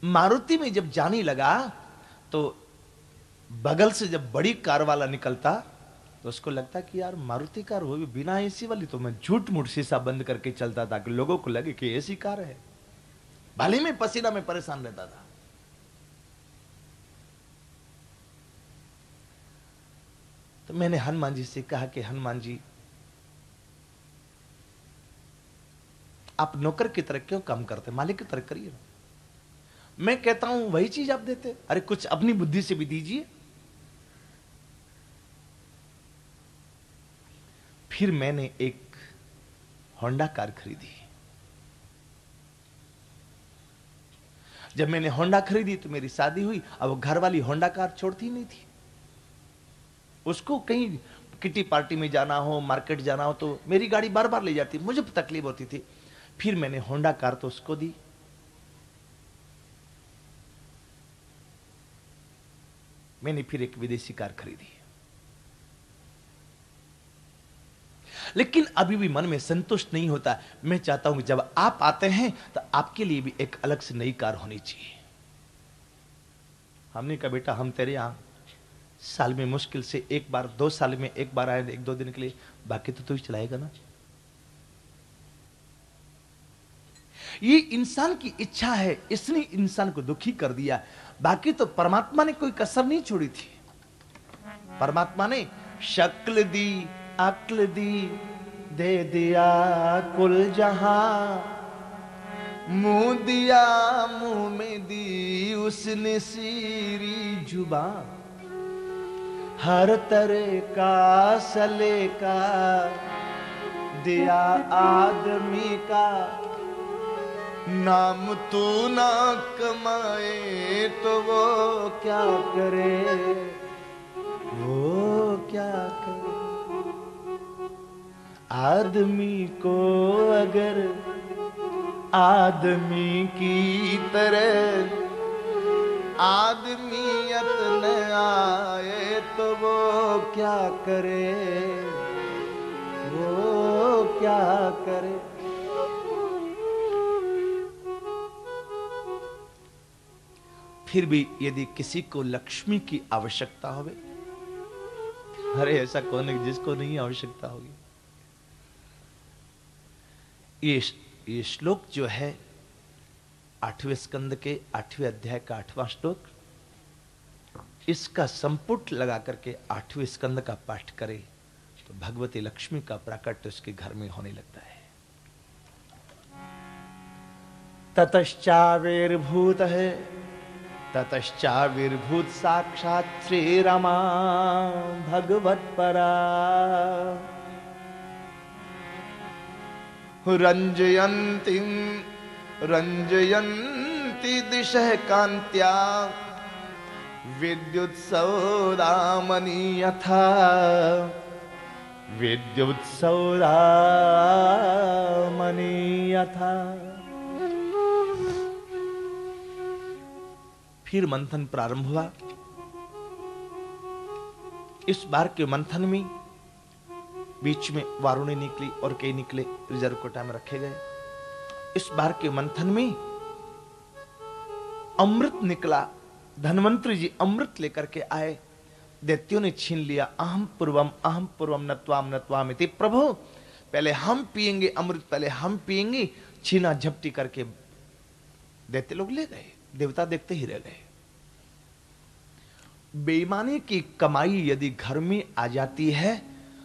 मारुति में जब जाने लगा तो बगल से जब बड़ी कार वाला निकलता तो उसको लगता कि यार मारुति कार वो भी बिना एसी वाली, तो मैं झूठ मूठ शीशा बंद करके चलता था कि लोगों को लगे कि एसी कार है। भले में पसीना में परेशान रहता था। तो मैंने हनुमान जी से कहा कि हनुमान जी, आप नौकर की तरह क्यों काम करते, मालिक की तरह करिए। मैं कहता हूं वही चीज आप देते, अरे कुछ अपनी बुद्धि से भी दीजिए। फिर मैंने एक होंडा कार खरीदी। जब मैंने होंडा खरीदी तो मेरी शादी हुई। अब वो घर वाली होंडा कार छोड़ती नहीं थी। उसको कहीं किटी पार्टी में जाना हो, मार्केट जाना हो तो मेरी गाड़ी बार बार ले जाती, मुझे तकलीफ होती थी। फिर मैंने होंडा कार तो उसको दी। मैंने फिर एक विदेशी कार खरीदी। लेकिन अभी भी मन में संतुष्ट नहीं होता। मैं चाहता हूं कि जब आप आते हैं तो आपके लिए भी एक अलग से नई कार होनी चाहिए। हमने कहा बेटा हम तेरे यहां साल में मुश्किल से एक बार, 2 साल में एक बार आए, 1-2 दिन के लिए, बाकी तो तू ही चलाएगा ना। ये इंसान की इच्छा है, इसने इंसान को दुखी कर दिया। बाकी तो परमात्मा ने कोई कसर नहीं छोड़ी थी। परमात्मा ने शक्ल दी, अक्ल दी, दे दिया कुल जहां, मुंह दिया मुंह में दी उसने सीरी जुबान, हर तरह का सलेका दिया आदमी का, नाम तू ना कमाए तो वो क्या करे, वो क्या करे। आदमी को अगर आदमी की तरह आदमियत न आए तो वो क्या करे, वो क्या करे। फिर भी यदि किसी को लक्ष्मी की आवश्यकता होवे, अरे ऐसा कौन है जिसको नहीं आवश्यकता होगी। ये श्लोक जो है 8वें स्कंद के 8वें अध्याय का 8वां श्लोक, इसका संपुट लगा करके 8वें स्कंद का पाठ करे तो भगवती लक्ष्मी का प्राकट्य उसके घर में होने लगता है। ततश्चाविर्भूत है, ततश्चाविर्भूत साक्षात श्री रमा भगवत परा, रंजयन्ति दिशः कान्त्या विद्युत्सौदामनि यथा, विद्युत्सौदामनि यथा। फिर मंथन प्रारंभ हुआ। इस बार के मंथन में बीच में वारुणी निकली और कई निकले, रिजर्व कोटा में रखे गए। इस बार के मंथन में अमृत निकला। धन्वंतरी जी अमृत लेकर के आए, दैत्यों ने छीन लिया। अहम पूर्वम नत्वाम नत्वामिति। प्रभु पहले हम पिएंगे अमृत, पहले हम पिएंगे। छीना झपटी करके दैत्य लोग ले गए, देवता देखते ही रह गए। बेईमानी की कमाई यदि घर में आ जाती है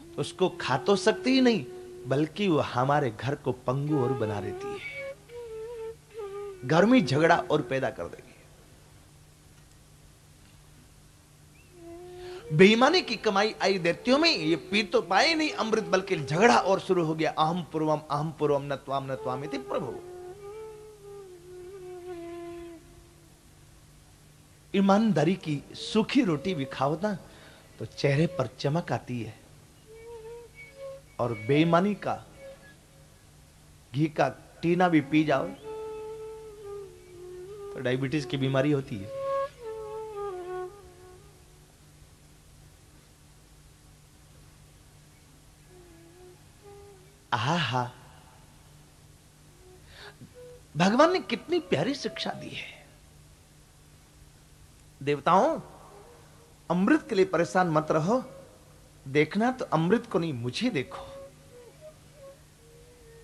तो उसको खा तो सकती ही नहीं, बल्कि वो हमारे घर को पंगु और बना देती है, घर में झगड़ा और पैदा कर देगी। बेईमानी की कमाई आई दैत्यों में, ये पी तो पाए नहीं अमृत, बल्कि झगड़ा और शुरू हो गया। अहम पूर्वम नत्वाम नत्वामिति। प्रभु ईमानदारी की सूखी रोटी भी खाओ ना तो चेहरे पर चमक आती है, और बेईमानी का घी का टीना भी पी जाओ तो डायबिटीज की बीमारी होती है। आहा, भगवान ने कितनी प्यारी शिक्षा दी है। देवताओं, अमृत के लिए परेशान मत रहो, देखना तो अमृत को नहीं, मुझे देखो।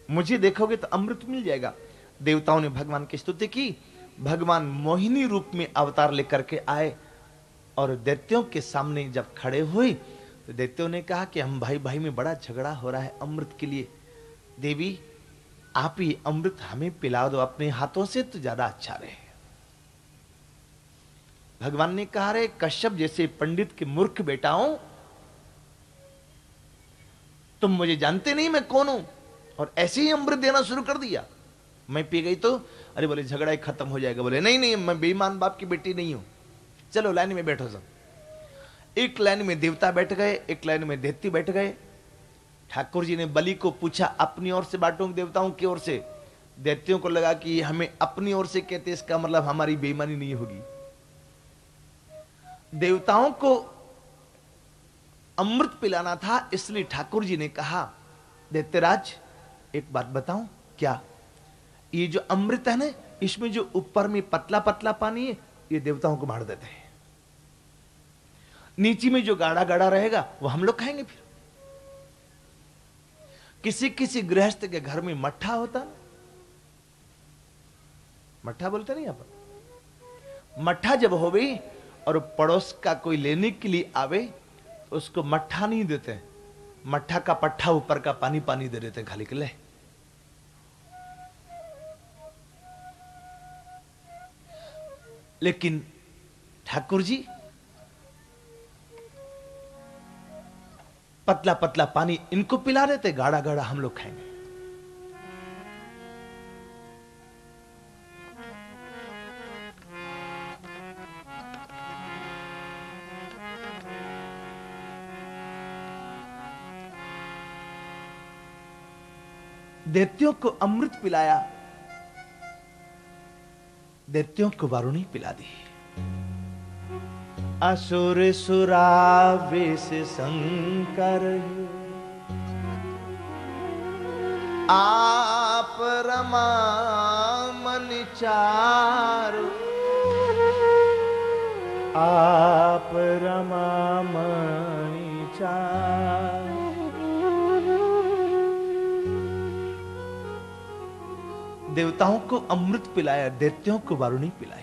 मुझे देखोगे तो अमृत मिल जाएगा। देवताओं ने भगवान की स्तुति की। भगवान मोहिनी रूप में अवतार लेकर के आए और दैत्यों के सामने जब खड़े हुए तो दैत्यों ने कहा कि हम भाई भाई में बड़ा झगड़ा हो रहा है अमृत के लिए। देवी, आप ही अमृत हमें पिला दो अपने हाथों से तो ज्यादा अच्छा रहे। भगवान ने कहा, रे कश्यप जैसे पंडित के मूर्ख बेटाओं, तुम मुझे जानते नहीं मैं कौन हूं और ऐसे ही अमृत देना शुरू कर दिया। मैं पी गई तो अरे बोले झगड़ा ही खत्म हो जाएगा। बोले नहीं नहीं, मैं बेईमान बाप की बेटी नहीं हूं। चलो लाइन में बैठो सब। एक लाइन में देवता बैठ गए, एक लाइन में दैत्य बैठ गए। ठाकुर जी ने बलि को पूछा, अपनी ओर से बांटूं देवताओं की ओर से? दैत्यों को लगा कि हमें अपनी ओर से कहते, इसका मतलब हमारी बेईमानी नहीं होगी। देवताओं को अमृत पिलाना था, इसलिए ठाकुर जी ने कहा, दैत्यराज एक बात बताऊं क्या? ये जो अमृत है ना, इसमें जो ऊपर में पतला पतला पानी है, ये देवताओं को बांट देते हैं। नीचे में जो गाढ़ा गाढ़ा रहेगा वो हम लोग खाएंगे। फिर किसी किसी गृहस्थ के घर में मट्ठा होता ना, मट्ठा बोलते नहीं आप। मट्ठा जब हो गई और पड़ोस का कोई लेने के लिए आवे, उसको मट्ठा नहीं देते, मट्ठा का पट्ठा ऊपर का पानी पानी दे देते खाली के लिए। लेकिन ठाकुर जी पतला पतला पानी इनको पिला देते, गाढ़ा गाढ़ा हम लोग खाएंगे। दैत्यों को अमृत पिलाया, दैत्यों को वारुणी पिला दी। असुर सुरावेश शंकर आप रमा मन चारु, आप रमा मन चारु। देवताओं को अमृत पिलाया, दैत्यों को वारुणी पिलाई।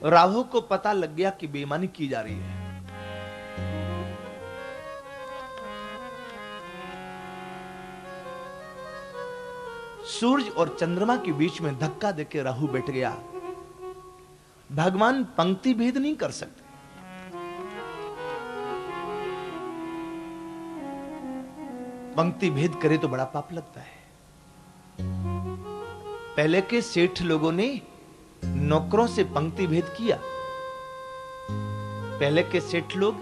राहु को पता लग गया कि बेईमानी की जा रही है। सूरज और चंद्रमा के बीच में धक्का देके राहु बैठ गया। भगवान पंक्ति भेद नहीं कर सकते। पंक्ति भेद करे तो बड़ा पाप लगता है। पहले के सेठ लोगों ने नौकरों से पंक्ति भेद किया। पहले के सेठ लोग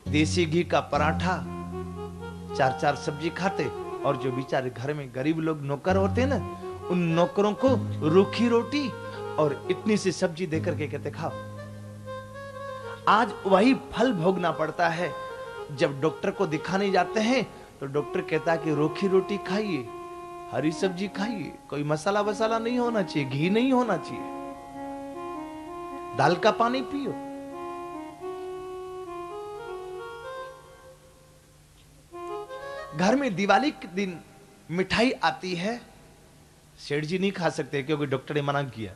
देसी घी का पराठा, चार चार सब्जी खाते, और जो बेचारे घर में गरीब लोग नौकर होते ना, उन नौकरों को रूखी रोटी और इतनी सी सब्जी देकर के कहते खाओ। आज वही फल भोगना पड़ता है। जब डॉक्टर को दिखाने जाते हैं तो डॉक्टर कहता है कि रूखी रोटी खाइए, हरी सब्जी खाइए, कोई मसाला वसाला नहीं होना चाहिए, घी नहीं होना चाहिए, दाल का पानी पियो। घर में दिवाली के दिन मिठाई आती है, सेठ जी नहीं खा सकते क्योंकि डॉक्टर ने मना किया।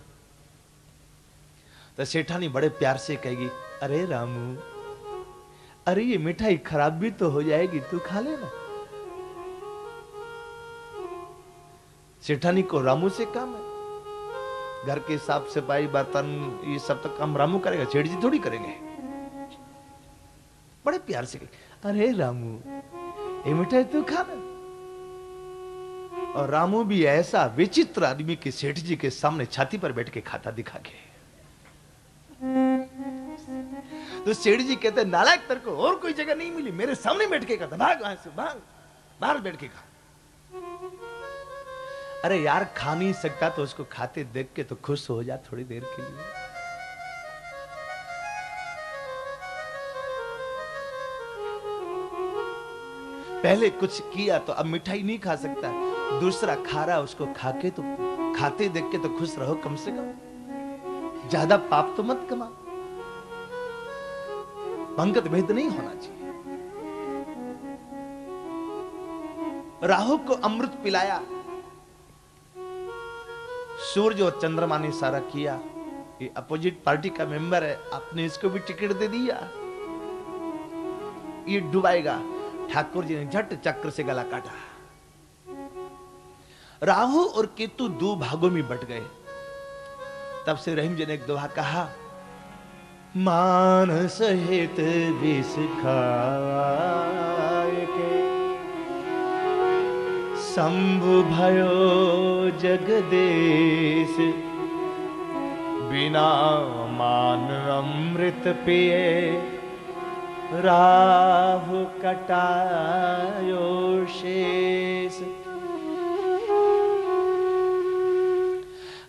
तो सेठानी बड़े प्यार से कहेगी, अरे रामू, अरे ये मिठाई खराब भी तो हो जाएगी, तू खा लेना। सेठानी को रामू से काम है। घर के साफ सफाई, बर्तन, ये सब तो काम रामू करेगा, सेठ जी थोड़ी करेंगे। बड़े प्यार से कहे, अरे रामू, ये मिठाई तू खाना। और रामू भी ऐसा विचित्र आदमी के सेठ जी के सामने छाती पर बैठ के खाता दिखा के। तो सेठ जी कहते, नालायक, तेरे को और कोई जगह नहीं मिली, मेरे सामने बैठ के खाता, भाग वहां से, भाग, बाहर बैठ के खा। अरे यार, खा नहीं सकता तो उसको खाते देख के तो खुश हो जा थोड़ी देर के लिए। पहले कुछ किया तो अब मिठाई नहीं खा सकता, दूसरा खा रहा, उसको खाके तो खाते देख के तो खुश रहो कम से कम, ज्यादा पाप तो मत कमा। पंगत भेद नहीं होना चाहिए। राहु को अमृत पिलाया, सूर्य और चंद्रमा ने सारा किया। ये अपोजिट पार्टी का मेंबर है, आपने इसको भी टिकट दे दिया, ये डुबाएगा। ठाकुर जी ने झट चक्र से गला काटा। राहु और केतु दो भागों में बट गए। तब से रहीम जी ने एक दोहा कहा, मानस हित विष खाए के शंभु भयो जगदेश, बिना मान अमृत पिए राहु कटायो शेष।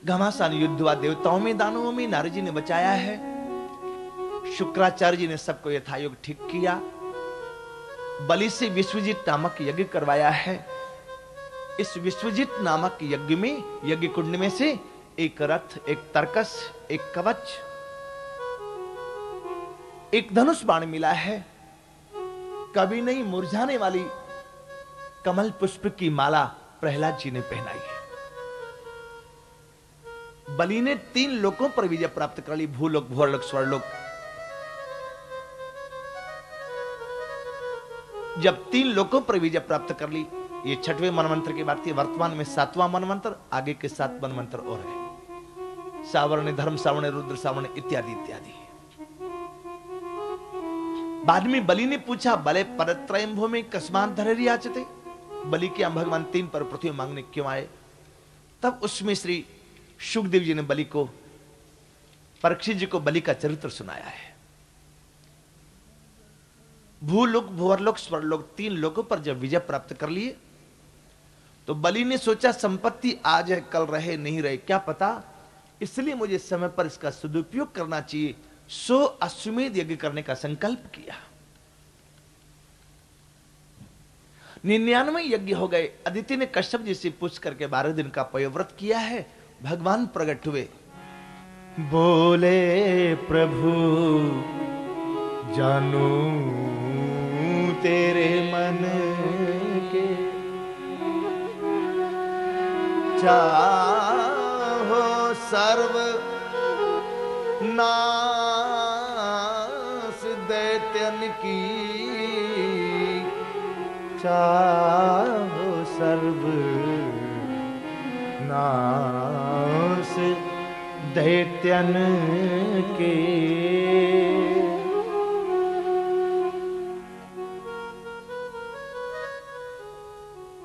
घमासान युद्ध हुआ, देवताओं में दानवों में नारद जी ने बचाया है। शुक्राचार्य जी ने सबको यथायोग ठीक किया। बलि से विश्वजीत नामक यज्ञ करवाया है। इस विश्वजीत नामक यज्ञ में, यज्ञ कुंड में से एक रथ, एक तरकस, एक कवच, एक धनुष बाण मिला है। कभी नहीं मुरझाने वाली कमल पुष्प की माला प्रहलाद जी ने पहनाई है। बलि ने 3 लोकों पर विजय प्राप्त कर ली, भूलोक, भूलोक, स्वर्लोक। जब 3 लोकों पर विजय प्राप्त कर ली, ये 6वें मनवंतर की बात थी। वर्तमान में 7वां मनवंतर, आगे के 7 मनवंतर और है। सावर्ण, धर्म सावर्ण, रुद्र सावर्ण इत्यादि इत्यादि। बाद में बलि ने पूछा, बले परत्रयम भूमि कस्मात् धररि याचते। बलि के भगवान 3 पर पृथ्वी मांगने क्यों आए? तब उसमें श्री शुकदेव जी ने बलि को, परीक्षित जी को बलि का चरित्र सुनाया है। भूलोक, भुवरलोक, स्वर्लोक 3 लोकों पर जब विजय प्राप्त कर लिए, तो बलि ने सोचा संपत्ति आज है कल रहे नहीं रहे क्या पता, इसलिए मुझे समय पर इसका सदुपयोग करना चाहिए। सो अश्वमेध यज्ञ करने का संकल्प किया। 99 यज्ञ हो गए। अदिति ने कश्यप जी से पूछ करके 12 दिन का पयोव्रत किया है। भगवान प्रकट हुए, बोले प्रभु जानू तेरे मन के, चाहो सर्व नाश दैत्यन की, चाहो सर्व नाश दैत्यन के।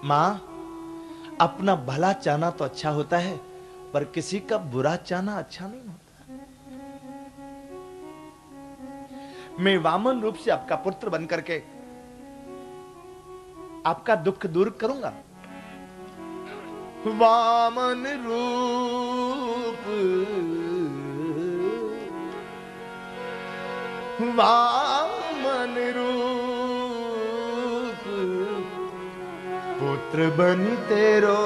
मां, अपना भला चाहना तो अच्छा होता है, पर किसी का बुरा चाहना अच्छा नहीं होता। मैं वामन रूप से आपका पुत्र बनकर के आपका दुख दूर करूंगा। वामन रूप, वामन रूप, पुत्र बन तेरो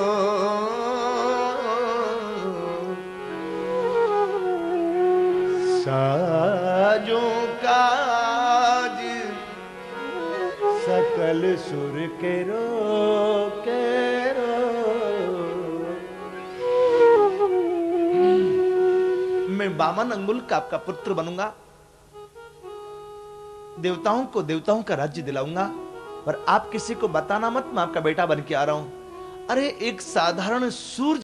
साजों काज सकल सुर के रो मैं वामन अंगुल का आपका पुत्र बनूंगा। देवताओं को देवताओं का राज्य दिलाऊंगा, पर आप किसी को बताना मत मैं आपका बेटा बन के आ रहा हूं। अरे एक साधारण सूर्य